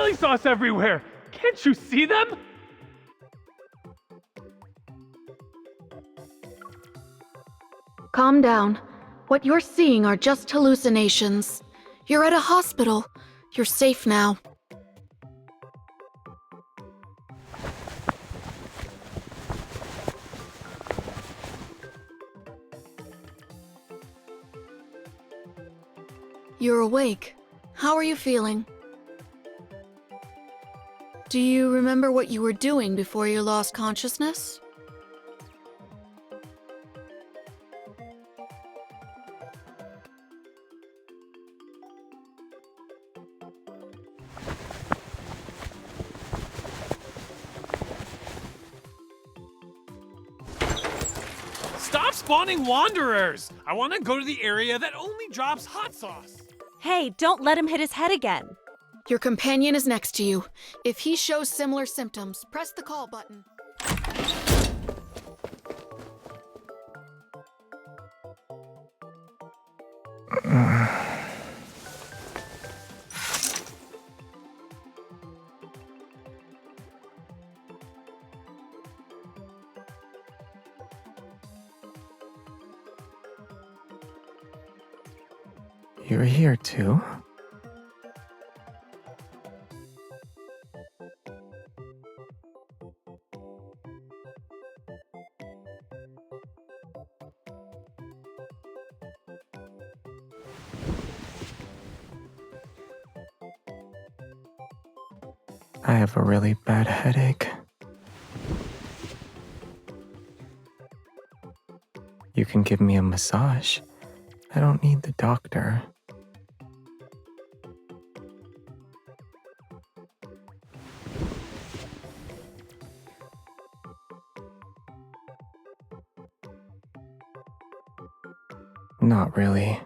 chili sauce everywhere! Can't you see them? Calm down. What you're seeing are just hallucinations. You're at a hospital. You're safe now. You're awake. How are you feeling? Do you remember what you were doing before you lost consciousness? Stop spawning wanderers! I want to go to the area that only drops hot sauce. Hey, don't let him hit his head again. Your companion is next to you. If he shows similar symptoms, press the call button. You're here too? I have a really bad headache. You can give me a massage. I don't need the doctor. Not really.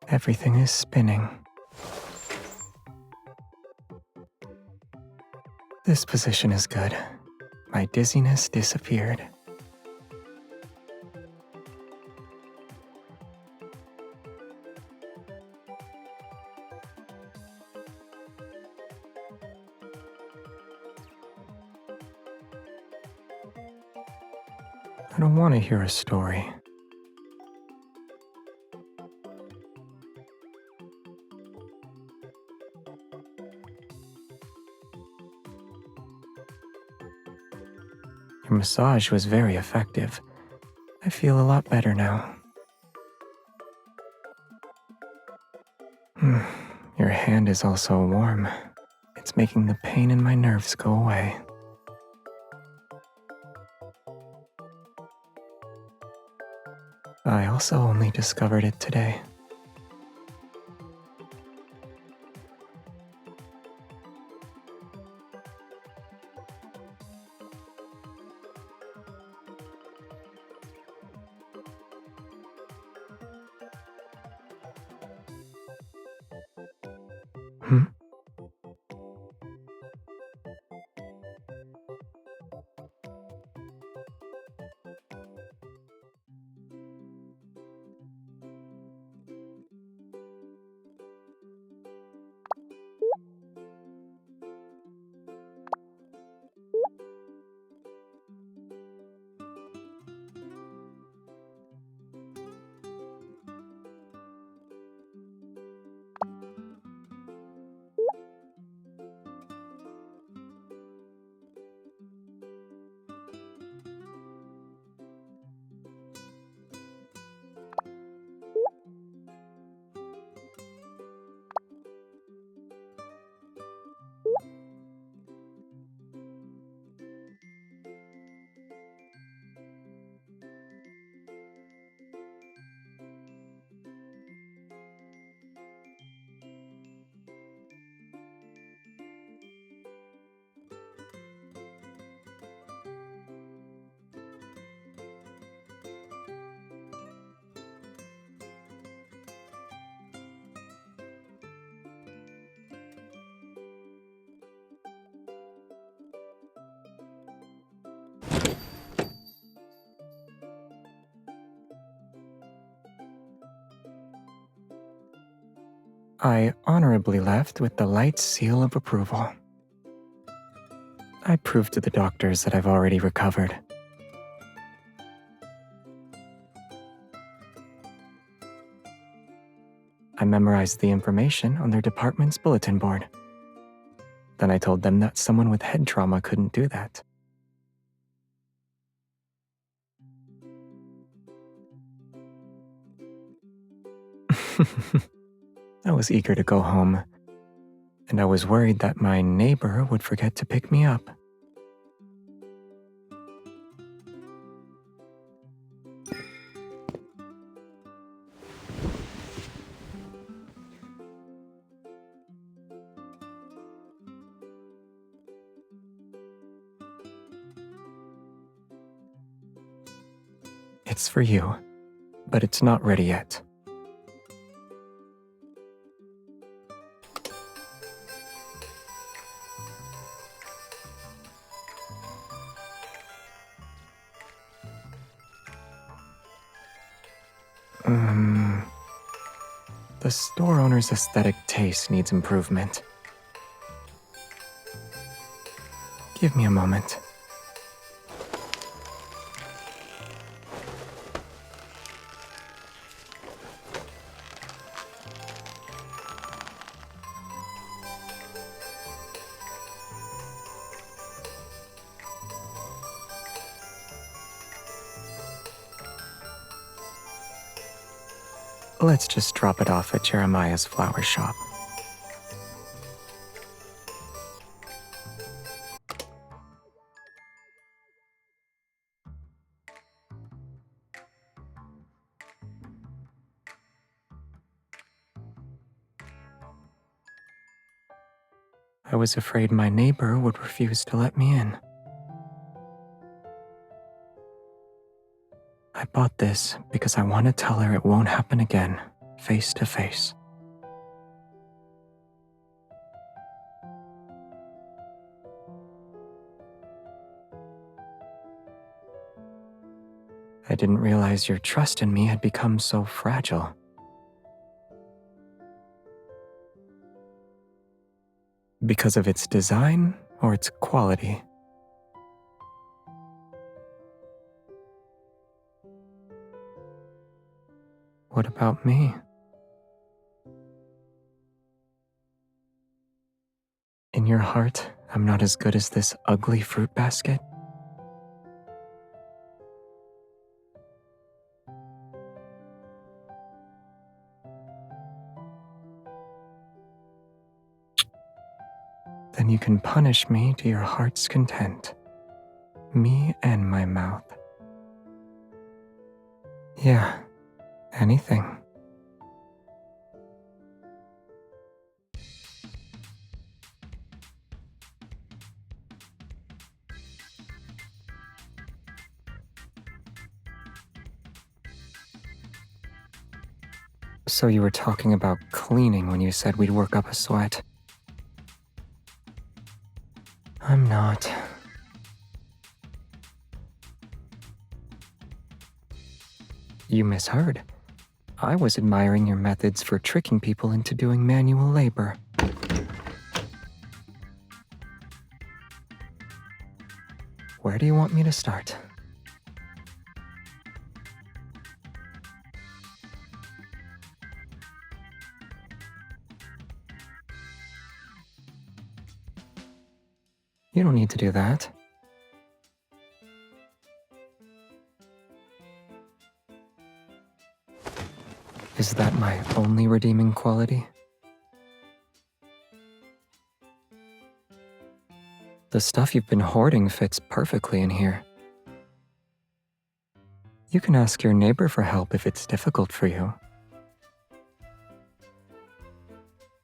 Everything is spinning. This position is good. My dizziness disappeared. I don't want to hear a story. Your massage was very effective. I feel a lot better now. Your hand is also warm. It's making the pain in my nerves go away. I also only discovered it today. I honorably left with the light seal of approval. I proved to the doctors that I've already recovered. I memorized the information on their department's bulletin board. Then I told them that someone with head trauma couldn't do that. I was eager to go home, and I was worried that my neighbor would forget to pick me up. It's for you, but it's not ready yet. The store owner's aesthetic taste needs improvement. Give me a moment. Let's just drop it off at Jeremiah's flower shop. I was afraid my neighbor would refuse to let me in. I bought this because I want to tell her it won't happen again, face to face. I didn't realize your trust in me had become so fragile. Because of its design or its quality? What about me? In your heart, I'm not as good as this ugly fruit basket? Then you can punish me to your heart's content. Me and my mouth. Yeah, anything. So you were talking about cleaning when you said we'd work up a sweat. I'm not. You misheard. I was admiring your methods for tricking people into doing manual labor. Where do you want me to start? You don't need to do that. Is that my only redeeming quality? The stuff you've been hoarding fits perfectly in here. You can ask your neighbor for help if it's difficult for you.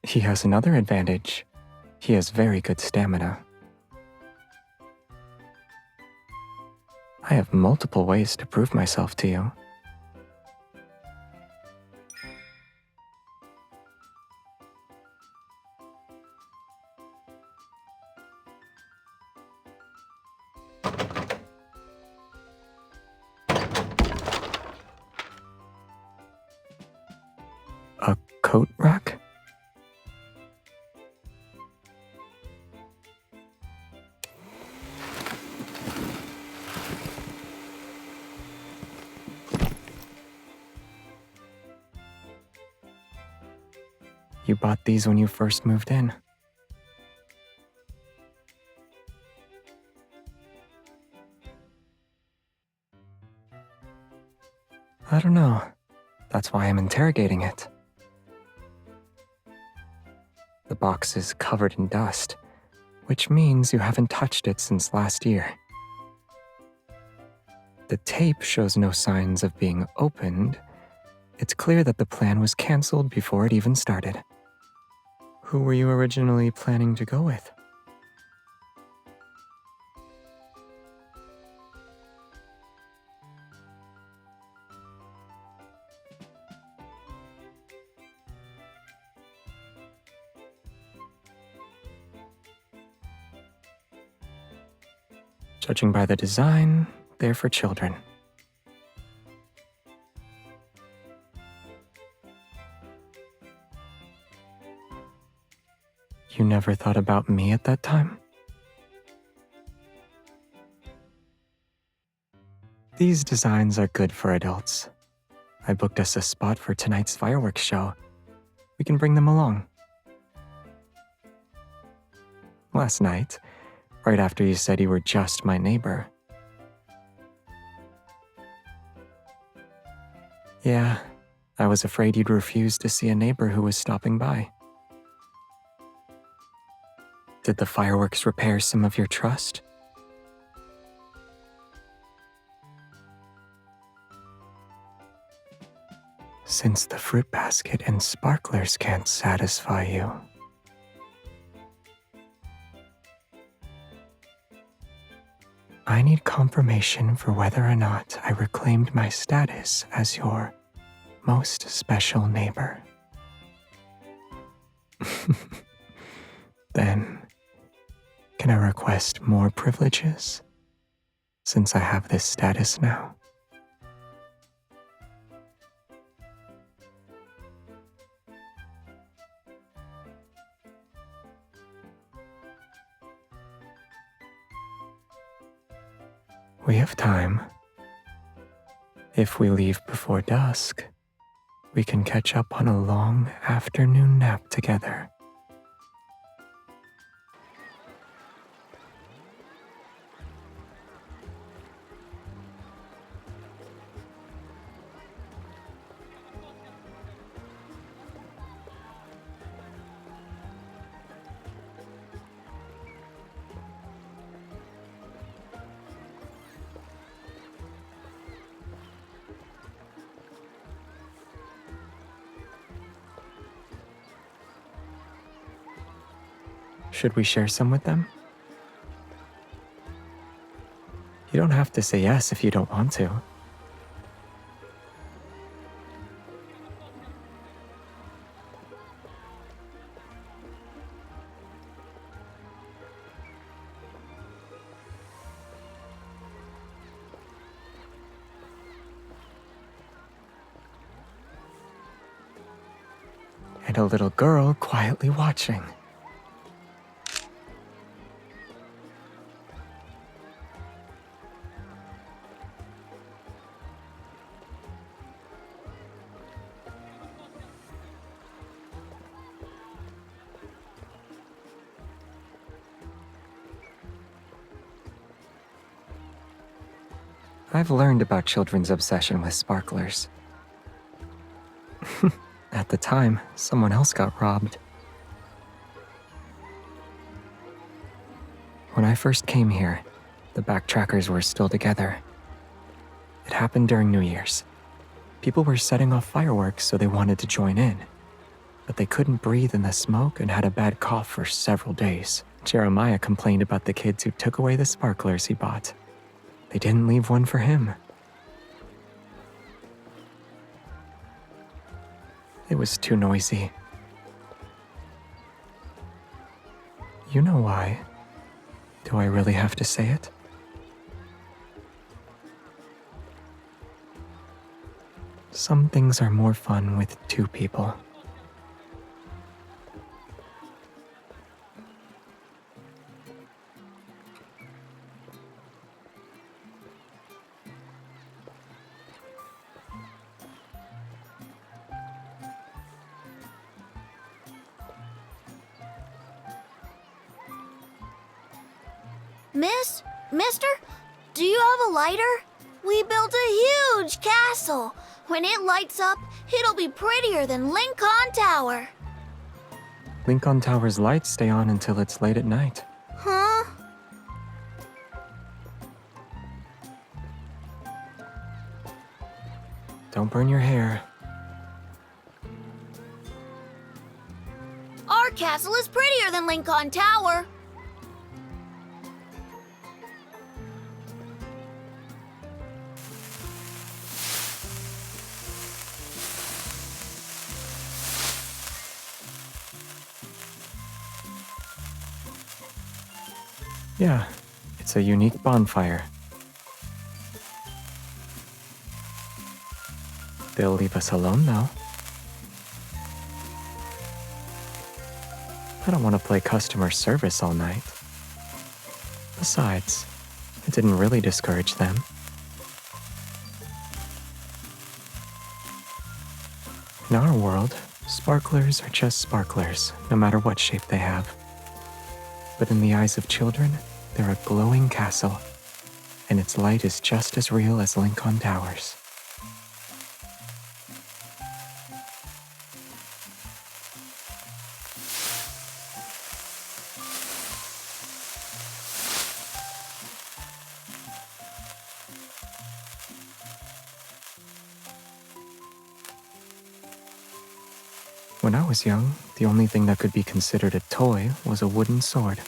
He has another advantage. He has very good stamina. I have multiple ways to prove myself to you. A coat rack? you bought these when you first moved in. I don't know. That's why I'm interrogating it. The box is covered in dust, which means you haven't touched it since last year. The tape shows no signs of being opened. It's clear that the plan was canceled before it even started. Who were you originally planning to go with? Judging by the design, they're for children. You never thought about me at that time? These designs are good for adults. I booked us a spot for tonight's fireworks show. We can bring them along. Last night, right after you said you were just my neighbor. Yeah, I was afraid you'd refuse to see a neighbor who was stopping by. Did the fireworks repair some of your trust? Since the fruit basket and sparklers can't satisfy you, I need confirmation for whether or not I reclaimed my status as your most special neighbor. Then, can I request more privileges, since I have this status now? We have time. If we leave before dusk, we can catch up on a long afternoon nap together. Should we share some with them? You don't have to say yes if you don't want to. And a little girl quietly watching. I've learned about children's obsession with sparklers. At the time, someone else got robbed. When I first came here, the backtrackers were still together. It happened during New Year's. People were setting off fireworks, so they wanted to join in. But they couldn't breathe in the smoke and had a bad cough for several days. Jeremiah complained about the kids who took away the sparklers he bought. They didn't leave one for him. It was too noisy. You know why? Do I really have to say it? Some things are more fun with two people. Mister, do you have a lighter? We built a huge castle. When it lights up, it'll be prettier than Lincoln Tower. Lincoln Tower's lights stay on until it's late at night. Huh? Don't burn your hair. Our castle is prettier than Lincoln Tower. Yeah, it's a unique bonfire. They'll leave us alone, though. I don't want to play customer service all night. Besides, it didn't really discourage them. In our world, sparklers are just sparklers, no matter what shape they have. But in the eyes of children, they're a glowing castle, and its light is just as real as Lincoln Towers. When I was young, the only thing that could be considered a toy was a wooden sword.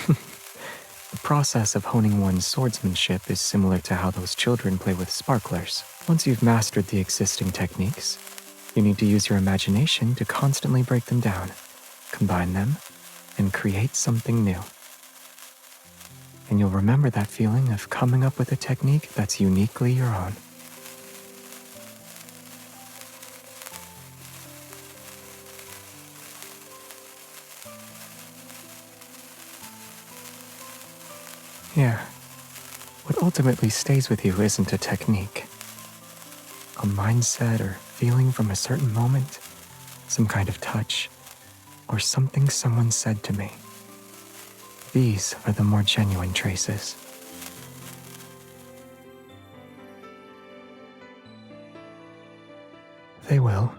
The process of honing one's swordsmanship is similar to how those children play with sparklers. Once you've mastered the existing techniques, you need to use your imagination to constantly break them down, combine them, and create something new. And you'll remember that feeling of coming up with a technique that's uniquely your own. Yeah, what ultimately stays with you isn't a technique. A mindset or feeling from a certain moment, some kind of touch, or something someone said to me. These are the more genuine traces. They will.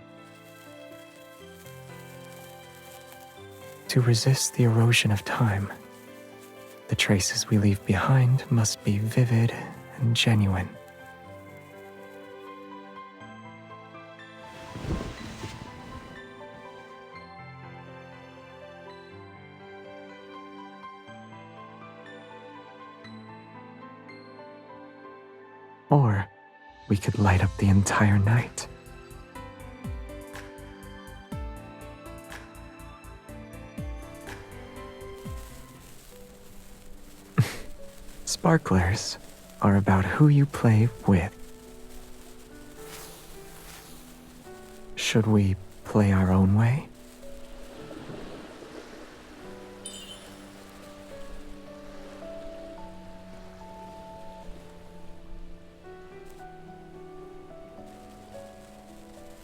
To resist the erosion of time, the traces we leave behind must be vivid and genuine. Or we could light up the entire night. Sparklers are about who you play with. Should we play our own way?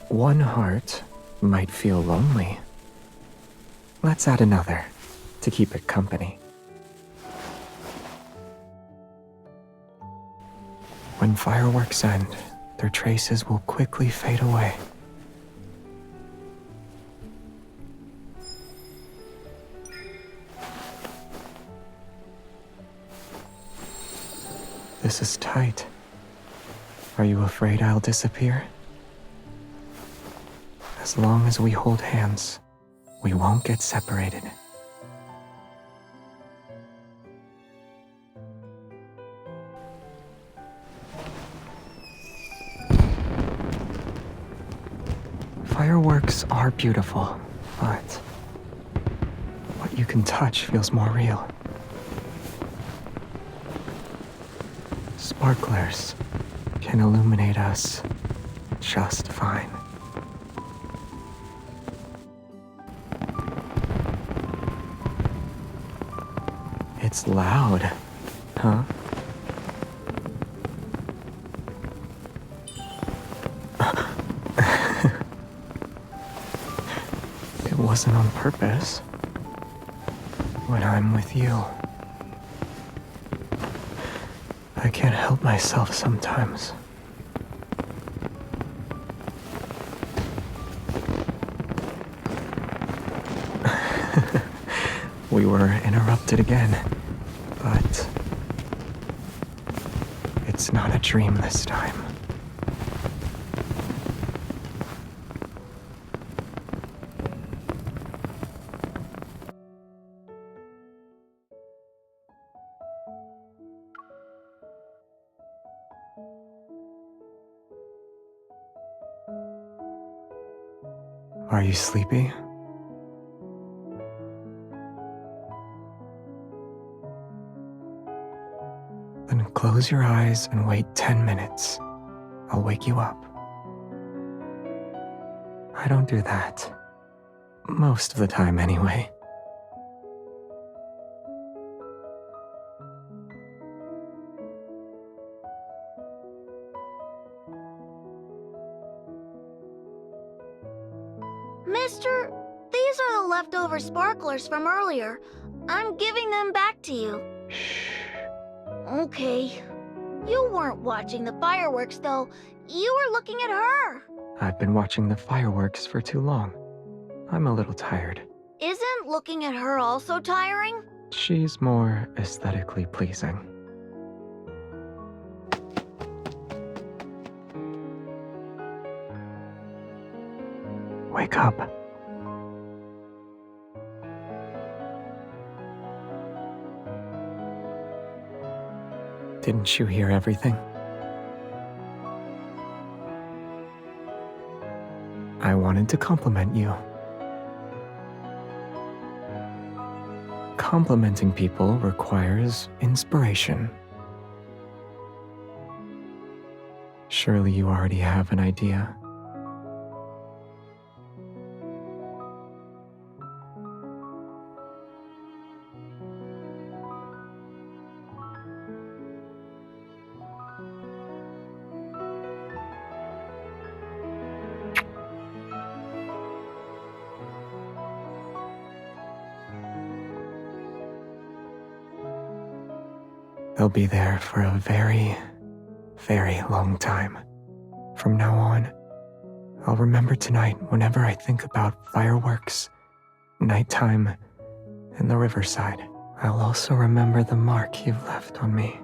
One heart might feel lonely. Let's add another to keep it company. When fireworks end, their traces will quickly fade away. This is tight. Are you afraid I'll disappear? As long as we hold hands, we won't get separated. Fireworks are beautiful, but what you can touch feels more real. Sparklers can illuminate us just fine. It's loud, huh? It wasn't on purpose. When I'm with you, I can't help myself sometimes. We were interrupted again, but it's not a dream this time. Are you sleepy? Then close your eyes and wait 10 minutes. I'll wake you up. I don't do that. Most of the time, anyway. Mister, these are the leftover sparklers from earlier. I'm giving them back to you. Shh. Okay. You weren't watching the fireworks, though. You were looking at her. I've been watching the fireworks for too long. I'm a little tired. Isn't looking at her also tiring? She's more aesthetically pleasing. Wake up. Didn't you hear everything? I wanted to compliment you. Complimenting people requires inspiration. Surely you already have an idea. They'll be there for a very, very long time. From now on, I'll remember tonight whenever I think about fireworks, nighttime, and the riverside. I'll also remember the mark you've left on me.